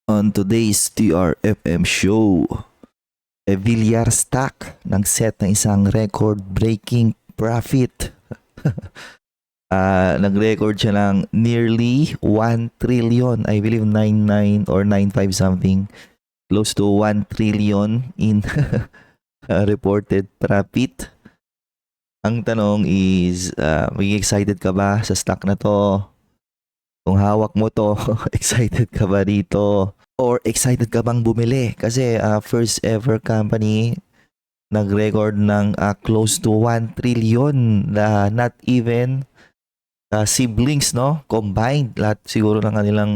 On today's TRFM show, Villar Stack nag-set ng isang record-breaking profit. Nag-record siya ng nearly 1 trillion, I believe 99 or 95 something, close to 1 trillion in reported profit. Ang tanong is, maging excited ka ba sa stock na to? Kung hawak mo to, excited ka ba dito? Or excited ka bang bumili? Kasi first ever company nag-record ng close to 1 trillion na not even siblings, no? Combined lahat siguro ng kanilang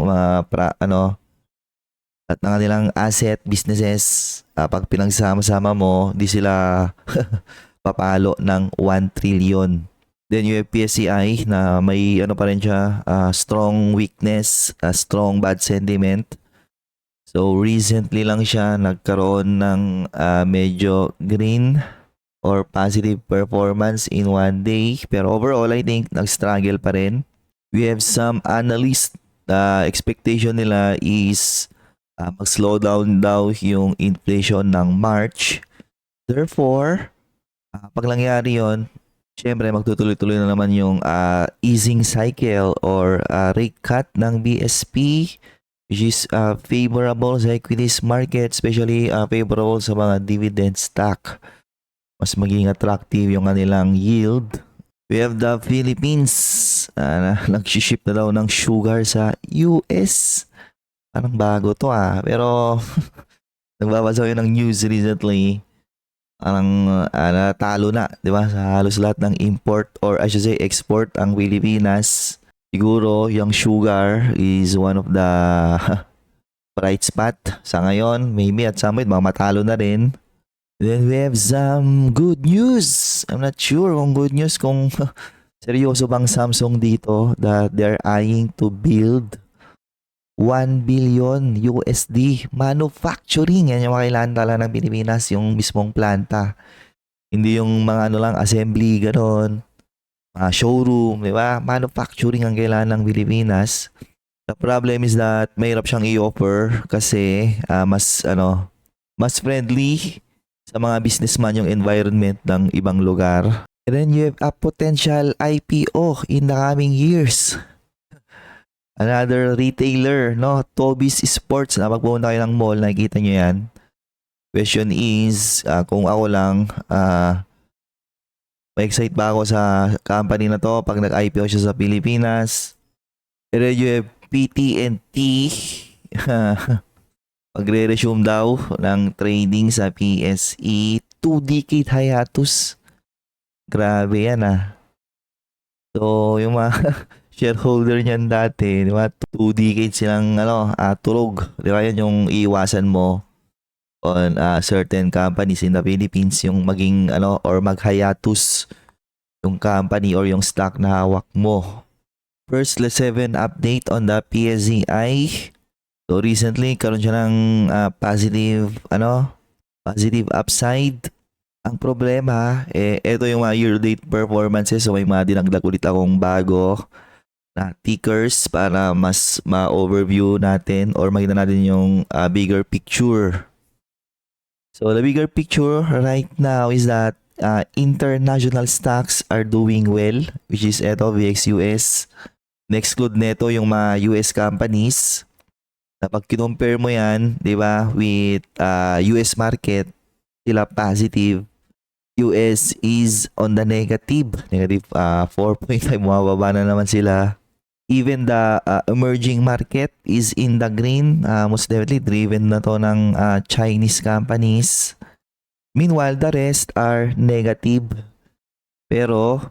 lahat ng kanilang asset, businesses, pag pinagsama-sama mo, di sila papalo ng 1 trillion. Then you have PSCI na may ano pa rin siya, strong weakness, strong bad sentiment. So recently lang siya nagkaroon ng medyo green or positive performance in one day. Pero overall, I think nag-struggle pa rin. We have some analysts expectation nila is mag-slow down daw yung inflation ng March. Therefore, pag nangyari yon, syempre magtutuloy-tuloy na naman yung easing cycle or rate cut ng BSP, which is favorable sa equities market, especially favorable sa mga dividend stock. Mas maging attractive yung kanilang yield. We have the Philippines. Nag-ship na daw ng sugar sa US. Parang bago to pero nagbabasa ko ng news recently. Parang natalo na, di ba? Sa halos lahat ng import or I should say export ang Pilipinas. Siguro yung sugar is one of the bright spot sa ngayon. Maybe at some point matalo na rin. Then we have some good news. I'm not sure kung good news kung seryoso bang Samsung dito that they're eyeing to build 1 billion USD manufacturing. Yan yung kailangan talaga ng Pilipinas, yung mismong planta. Hindi yung mga lang, assembly, ganon. Showroom, di ba? Manufacturing ang kailangan ng Pilipinas. The problem is that mahirap siyang i-offer kasi mas friendly sa mga businessman yung environment ng ibang lugar. And then you have a potential IPO in the coming years. Another retailer, no? Toby's Sports. Pag pumunta kayo ng mall, nakikita nyo yan. Question is, kung ako lang, ma-excite ba ako sa company na to pag nag-IPO siya sa Pilipinas? And then you have PT&T. Magre-resume daw ng trading sa PSE. 2-decade hiatus. Grabe yan So, yung mga shareholder niyan dati, di ba? 2 decades silang tulog. Di ba yan yung iiwasan mo on certain companies in the Philippines, yung maging or mag-hiatus yung company or yung stock na hawak mo. First, let's have an update on the PSCI. So recently, karoon siya ng positive upside. Ang problema, ito yung mga year-to-date performances. So may mga dinagdag ulit akong bago na tickers para mas ma-overview natin or makita natin yung bigger picture. So the bigger picture right now is that international stocks are doing well, which is ito, VXUS. Na-exclude neto yung mga US companies. Na pag kinompare mo yan, di ba, with US market, sila positive. US is on the negative 4.5, mababa na naman sila. Even the emerging market is in the green, most definitely driven na to ng Chinese companies. Meanwhile, the rest are negative. Pero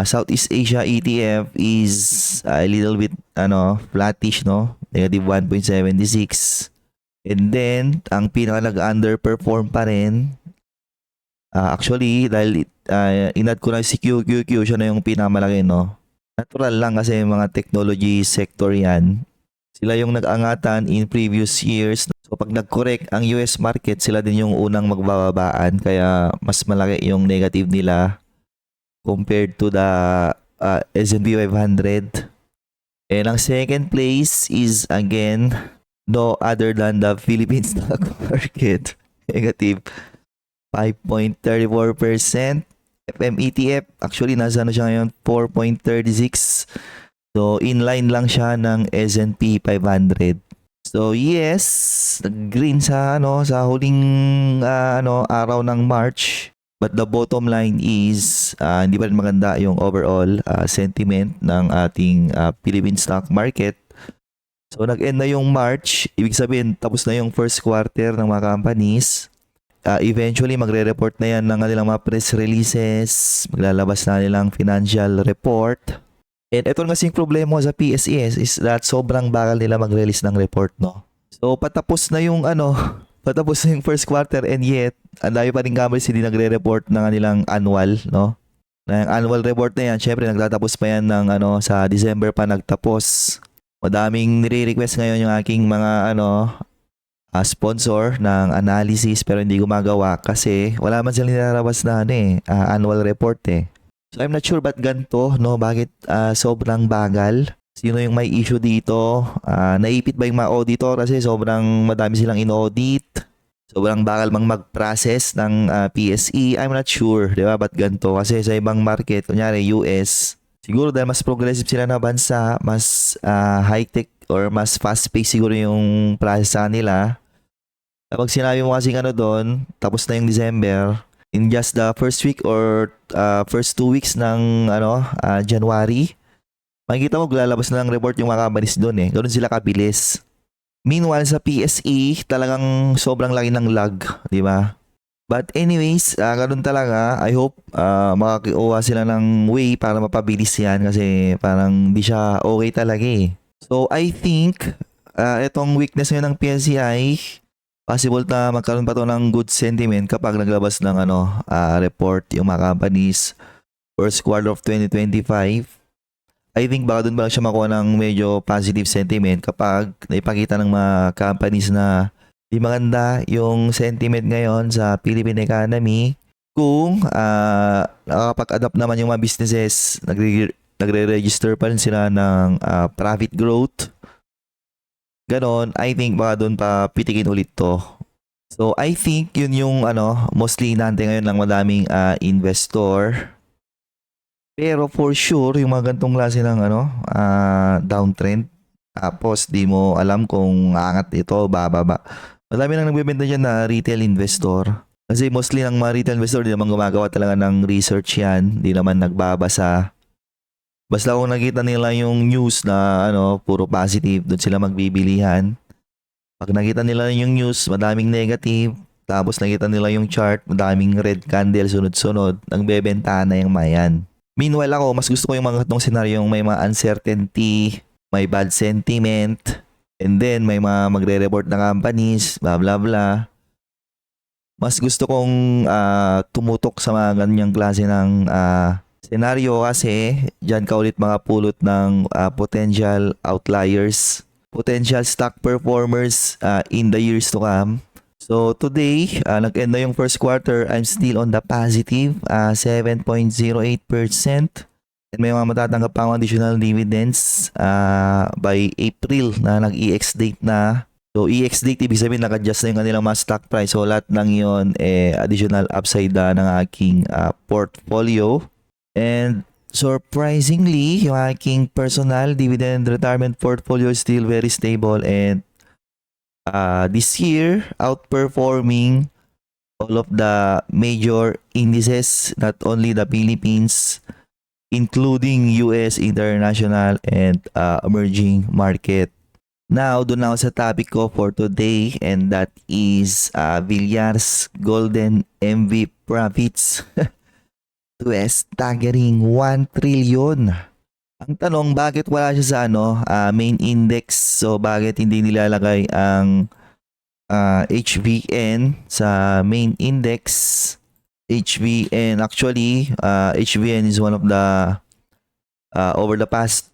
Southeast Asia ETF is a little bit flattish, no? Negative 1.76. And then, ang pinaka nag-underperform pa rin, actually, dahil inad ko na si QQQ, siya na yung pinakamalaki, no? Natural lang kasi mga technology sector yan. Sila yung nag-angatan in previous years. So pag nag-correct ang US market, sila din yung unang magbababaan. Kaya mas malaki yung negative nila compared to the S&P 500. And ang second place is again no other than the Philippine stock market. Negative 5.34%. FMETF, actually nasa ano siya ngayon, 4.36. So inline lang siya ng S&P 500. So yes, green sa sa huling araw ng March. But the bottom line is hindi pa rin maganda yung overall sentiment ng ating Philippine stock market. So nag-end na yung March, ibig sabihin tapos na yung first quarter ng mga companies. Eventually magre-report na yan ng kanilang mga press releases, maglalabas na nilang financial report. And ito kasing problema sa PSEs is that sobrang bagal nila mag-release ng report, no? So patapos na yung patapos na yung first quarter and yet ang dami pa rin companies hindi nagre-report ng kanilang annual, no? Na yung annual report na yan, syempre nagtatapos pa yan ng sa December pa nagtapos. Madaming nire-request ngayon yung aking mga sponsor ng analysis pero hindi gumagawa kasi wala man silang nilalabas na annual report eh. So I'm not sure ba't ganito, no? Bakit sobrang bagal? Sino yung may issue dito? Naipit ba yung mga auditor kasi sobrang madami silang in-audit? Sobrang bagal bang mag-process ng PSE? I'm not sure, di ba? Ba't ganito? Kasi sa ibang market, kunyari US, siguro dahil mas progressive sila na bansa, mas high-tech or mas fast-paced siguro yung process sa kanila. Kapag sinabi mo kasing doon, tapos na yung December, in just the first week or first 2 weeks ng January, makikita mo lalabas na ng report yung mga companies doon eh. Doon sila kabilis. Meanwhile sa PSE, talagang sobrang laki ng lag, di ba? But anyways, ganun talaga. I hope makakuha sila ng way para mapabilis yan kasi parang di siya okay talaga eh. So I think itong weakness ngayon ng PNCI, possible na magkaroon pa to ng good sentiment kapag naglabas ng report yung mga companies first quarter of 2025. I think baka doon ba lang siya makuha ng medyo positive sentiment kapag naipakita ng mga companies na di maganda yung sentiment ngayon sa Philippine economy. Kung nakakapag-adapt naman yung mga businesses, nagre-register pa rin sila ng profit growth. Ganon, I think baka doon pa pitikin ulit to. So I think yun yung mostly nante ngayon ng madaming investor. Pero for sure, yung mga gantong klase ng downtrend, tapos di mo alam kung aangat ito, bababa. Madami nang nagbebenta dyan na retail investor. Kasi mostly ng mga retail investor, di naman gumagawa talaga ng research yan. Di naman nagbabasa. Basta kung nakita nila yung news na puro positive, doon sila magbibilihan. Pag nakita nila yung news, madaming negative. Tapos nakita nila yung chart, madaming red candle sunod-sunod. Nagbebenta na yung mayan. Meanwhile ako, mas gusto ko yung mga itong scenario yung may mga uncertainty, may bad sentiment, and then may mga magre-report na companies, blah blah blah. Mas gusto kong tumutok sa mga ganyang klase ng scenario kasi dyan ka ulit mga pulot ng potential outliers, potential stock performers in the years to come. So today, nag-end na yung first quarter, I'm still on the positive, 7.08%. And may mga matatanggap pa akong additional dividends by April na nag-EX date na. So EX date, ibig sabihin nag-adjust na yung kanilang mga stock price. So lahat ng yun, additional upside ng aking portfolio. And surprisingly, yung aking personal dividend retirement portfolio is still very stable and this year outperforming all of the major indices, not only the Philippines, including US, international, and emerging market. Now, doon ako sa topic ko for today, and that is Villar's Golden MV profits to a staggering 1 trillion. Ang tanong, bakit wala siya sa main index? So bakit hindi nilalagay ang HVN sa main index? HVN actually, HVN is one of the over the past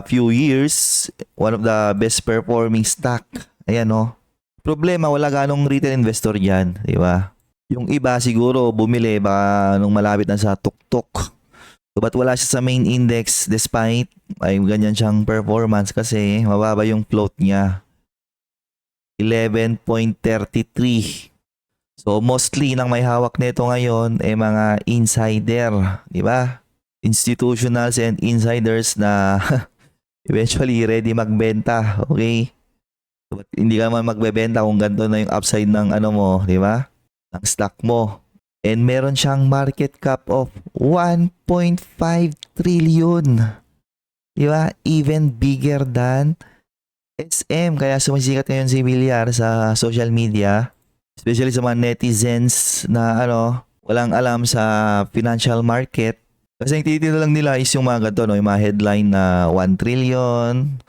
few years, one of the best performing stock. Ayan Problema, wala ganong retail investor diyan, di ba? Yung iba siguro bumili baka nung malapit na sa tuktok. So, ba't wala siya sa main index despite ay ganyan siyang performance kasi mababa yung float niya. 11.33. So mostly nang may hawak nito ngayon ay mga insider, di ba? Institutionals and insiders na eventually ready magbenta, okay? So, hindi ka naman magbebenta kung ganito na yung upside ng ano mo, di ba? Ng stock mo. And meron siyang market cap of 1.5 trillion. Di ba? Even bigger than SM. Kaya sumisikat ngayon si Villar sa social media. Especially sa mga netizens na walang alam sa financial market. Kasi yung tinitingnan lang nila is yung mga ganito, no? Yung mga headline na 1 trillion,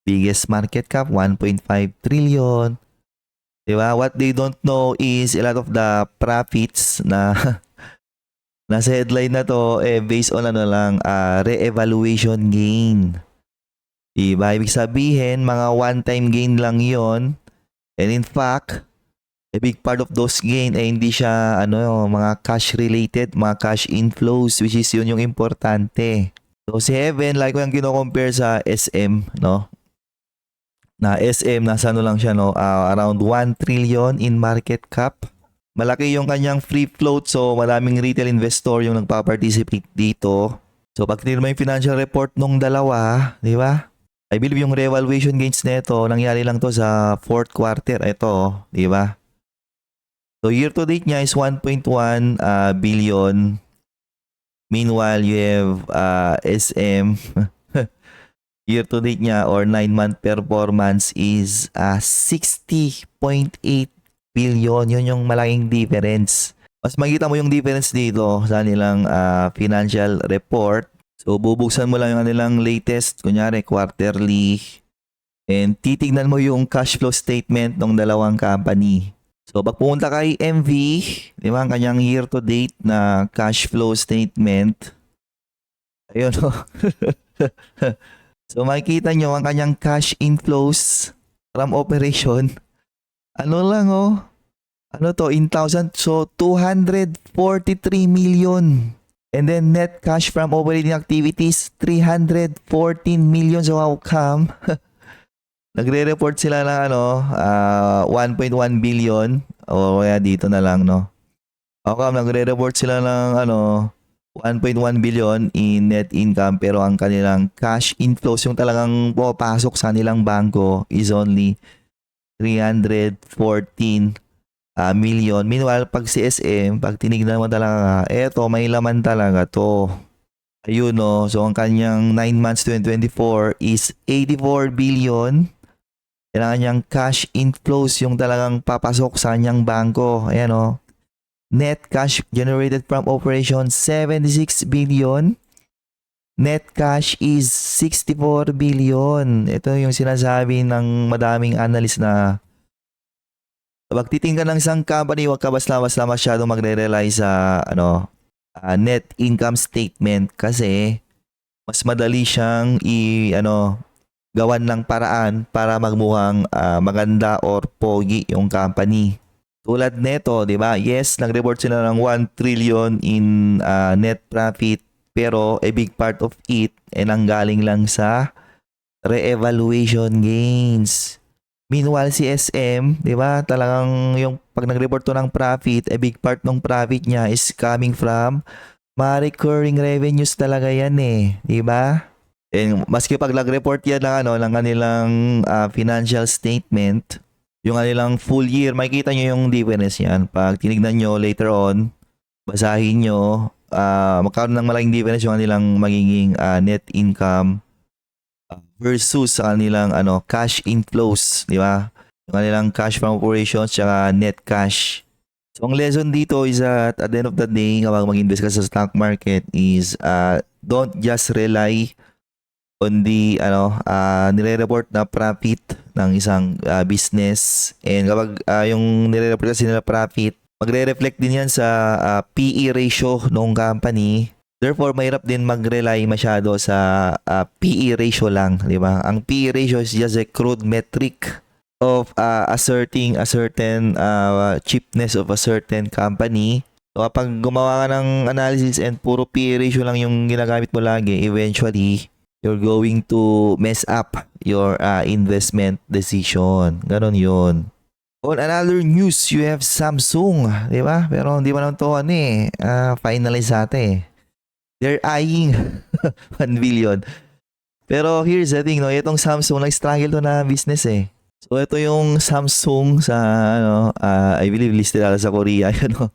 biggest market cap, 1.5 trillion. Diba? What they don't know is a lot of the profits na nasa headline na to based on re-evaluation gain. Diba? Ibig sabihin, mga one-time gain lang yon. And in fact, a big part of those gain ay hindi siya mga cash related, mga cash inflows, which is yun yung importante. So si Heaven, like ko yung kino-compare sa SM, no? Na SM nasa lang siya, no? Around 1 trillion in market cap. Malaki yung kanyang free float, so maraming retail investor yung nagpa-participate dito. So pag tinignan mo yung financial report nung dalawa, di ba? I believe yung revaluation gains nito nangyari lang to sa fourth quarter. Ito, di ba? So year to date niya is 1.1 billion. Meanwhile, you have SM. Year to date niya or 9-month performance is 60.8 billion. Yun yung malaking difference. Mas makita mo yung difference dito sa nilang financial report. So bubuksan mo lang yung kanilang latest, kunyari quarterly, and titignan mo yung cash flow statement ng dalawang company. So pag pumunta kay MV, di ba, ang kanyang year to date na cash flow statement. Ayun, no? So makikita nyo ang kanyang cash inflows from operation. Ano lang, oh. Ano to, in thousand. So 243 million. And then net cash from operating activities, 314 million. So how come? Nagre-report sila ng 1.1 billion o kaya dito na lang, no? Okay, nagre-report sila ng 1.1 billion in net income, pero ang kanilang cash inflows, yung talagang pumapasok sa nilang bangko, is only 314 million. Meanwhile, pag CSM, pag tinignan mo talaga, eto may laman talaga to. Ayun, no? So ang kanyang 9 months 2024 is 84 billion. Kailangan niyang cash inflows, yung talagang papasok sa kanyang bangko. Ayan, o. Net cash generated from operations, 76 billion. Net cash is 64 billion. Ito yung sinasabi ng madaming analyst na pag titingnan ng isang company, huwag ka basta-basta masyadong magre-rely sa net income statement, kasi mas madali siyang gawan ng paraan para magmukhang maganda or pogi yung company. Tulad neto, di ba? Yes, nag-report sila ng 1 trillion in net profit, pero a big part of it ay nanggaling lang sa re-evaluation gains. Meanwhile, si SM, di ba? Talagang yung pag nag-report to ng profit, a big part ng profit niya is coming from mga recurring revenues talaga yan eh. Di ba? And maski pag nag-report yan ng kanilang financial statement, yung kanilang full year, makikita nyo yung difference yan. Pag tinignan nyo later on, basahin nyo, magkaroon ng malaking difference yung kanilang magiging net income versus sa kanilang cash inflows, di ba? Yung kanilang cash from operations tsaka net cash. So ang lesson dito is that at the end of the day, kapag mag-invest ka sa stock market is don't just rely on the nire-report na profit ng isang business. And kapag yung nire-report kasi nila profit, magre-reflect din yan sa PE ratio ng company. Therefore, mahirap din mag-rely masyado sa PE ratio lang, di ba? Ang PE ratio is just a crude metric of asserting a certain cheapness of a certain company. So kapag gumawa ka ng analysis and puro PE ratio lang yung ginagamit mo lagi, eventually you're going to mess up your investment decision. Ganon yun. On another news, you have Samsung, di ba? Pero hindi pa naman to finalize ate. They're eyeing 1 billion. Pero here's the thing, no, itong Samsung nag-struggle to na business eh. So ito yung Samsung sa I believe listed ala sa Korea, ano.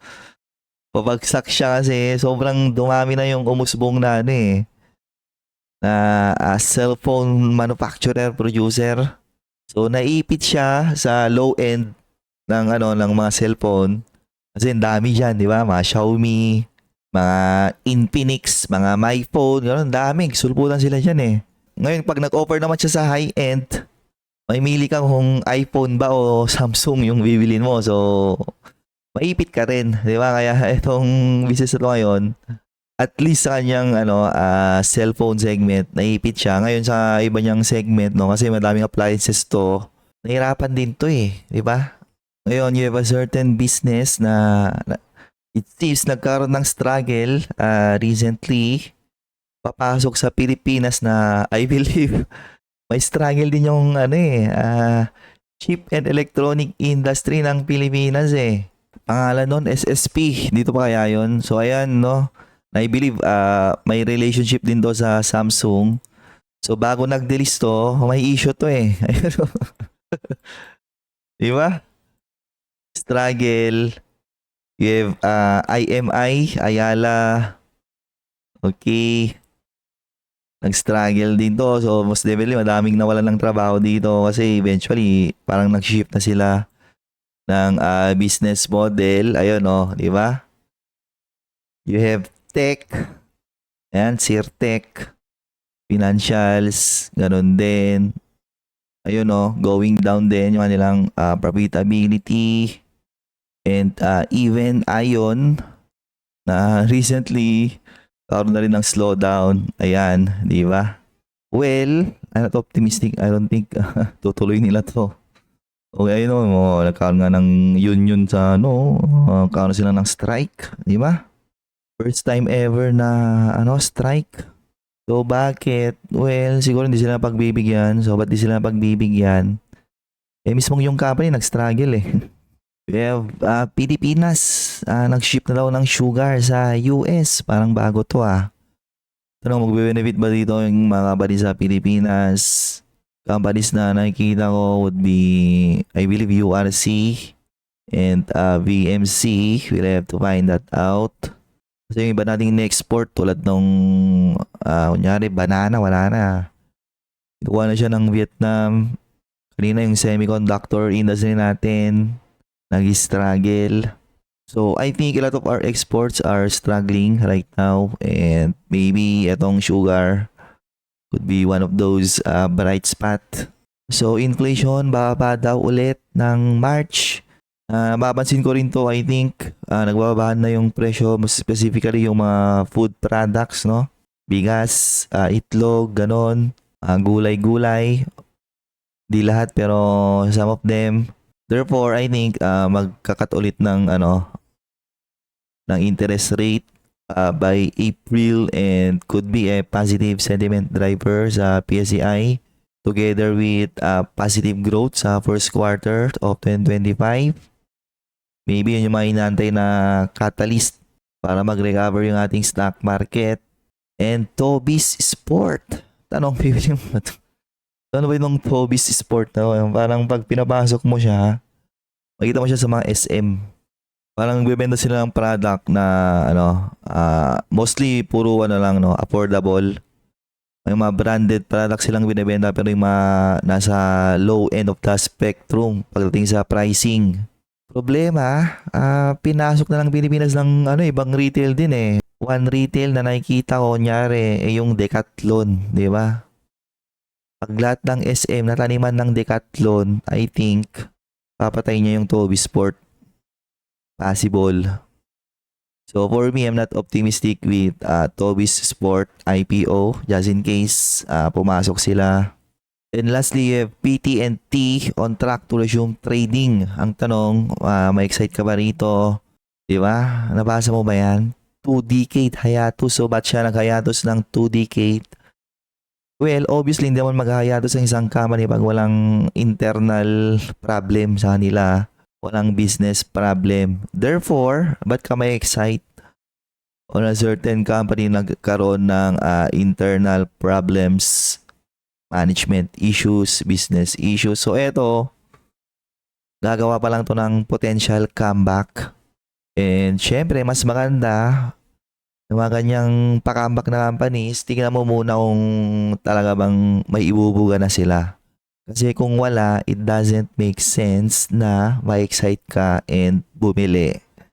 Pabagsak siya kasi sobrang dumami na yung umusbong na na cellphone manufacturer, producer. So naipit siya sa low end ng mga cellphone. Kasi ang dami diyan, di ba? Mga Xiaomi, mga Infinix, mga MyPhone, gano'n, dami. Sulputan sila diyan eh. Ngayon, pag nag-offer naman siya sa high-end, may mili kang kung iPhone ba o Samsung yung bibilin mo. So, maipit ka rin, di ba? Kaya itong business na to ngayon, at least sa kanyang cellphone segment, naipit siya. Ngayon sa iba niyang segment, no, kasi madaming appliances to, nahirapan din to eh, di ba? Ngayon, you have a certain business na it seems nagkaroon ng struggle recently, papasok sa Pilipinas na I believe may struggle din yung chip and electronic industry ng Pilipinas eh. Pangalan nun, SSP. Dito pa kaya yun? So ayan, no? I believe may relationship din do sa Samsung. So bago nag-delist to, may issue to eh. Ayun. Di ba? Struggle. You have IMI, Ayala. Okay. Nag-struggle din to. So, most definitely, madaming nawalan ng trabaho dito kasi eventually, parang nag-shift na sila ng business model. Ayun, di ba? You have tech. Ayan, Sirtech. Financials. Ganun din. Ayun, going down din yung kanilang profitability. And even Ion na recently karoon na rin ng slowdown. Ayan, di ba? Well, I'm not optimistic. I don't think tutuloy nila to. Okay, nagkaroon nga ng union sa karoon sila ng strike, di ba? First time ever na strike. So bakit? Well, siguro hindi sila pagbibigyan. So ba't di sila pagbibigyan? Mismong yung company nag-struggle eh. We have Pilipinas, nag-ship na daw ng sugar sa US. Parang bago to Tanong, magbe-benefit ba dito yung mga company sa Pilipinas? Companies na nakikita ko would be, I believe, URC and VMC. We'll have to find that out. Kasi yung iba nating na-export tulad nung, kunyari, banana, wala na. Ikuha na siya ng Vietnam. Kanina yung semiconductor industry natin nag-struggle. So, I think a lot of our exports are struggling right now and maybe itong sugar could be one of those bright spot. So, inflation bababa daw ulit ng March. Mapapansin ko rin to, I think, nagbababa na yung presyo, mas specifically yung mga food products, no? Bigas, itlog, ganon, gulay-gulay. Di lahat pero some of them. Therefore, I think magkakat ulit ng ng interest rate by April and could be a positive sentiment driver sa PSEI together with positive growth sa first quarter of 2025. Maybe yun yung mga inaantay na catalyst para mag-recover yung ating stock market. And Tobis Sport. Tanong, bibili mo ba ito? Ano ba yung Tobis Sport na? Parang pag pinapasok mo siya, makita mo siya sa mga SM. Parang bibenta sila ng product na mostly puro affordable. May mga branded product silang binibenta pero yung mga nasa low end of the spectrum pagdating sa pricing. Problema, pinasok na ng Pilipinas ng ibang retail din eh. One retail na nakikita ko nyari yung Decathlon, di ba? Pag lahat ng SM nataniman ng Decathlon, I think papatay niya yung Tobis Sport. Possible. So for me, I'm not optimistic with Tobis Sport IPO just in case pumasok sila. And lastly, you have PT&T on track to resume trading. Ang tanong, may excite ka ba rito? Di ba? Nabasa mo ba yan? 2-decade hiatus. So ba't siya nag-hiatus ng 2-decade? Well, obviously, hindi naman mag-hiatus ang isang company pag walang internal problem sa kanila. walang business problem. Therefore, ba't ka may excite on a certain company nagkaroon ng internal problems, management issues, business issues? So eto, gagawa pa lang to ng potential comeback. And syempre, mas maganda yung mga ganyang pa-comeback na companies, tingnan mo muna kung talaga bang may ibubuga na sila. Kasi kung wala, it doesn't make sense na ma-excite ka and bumili.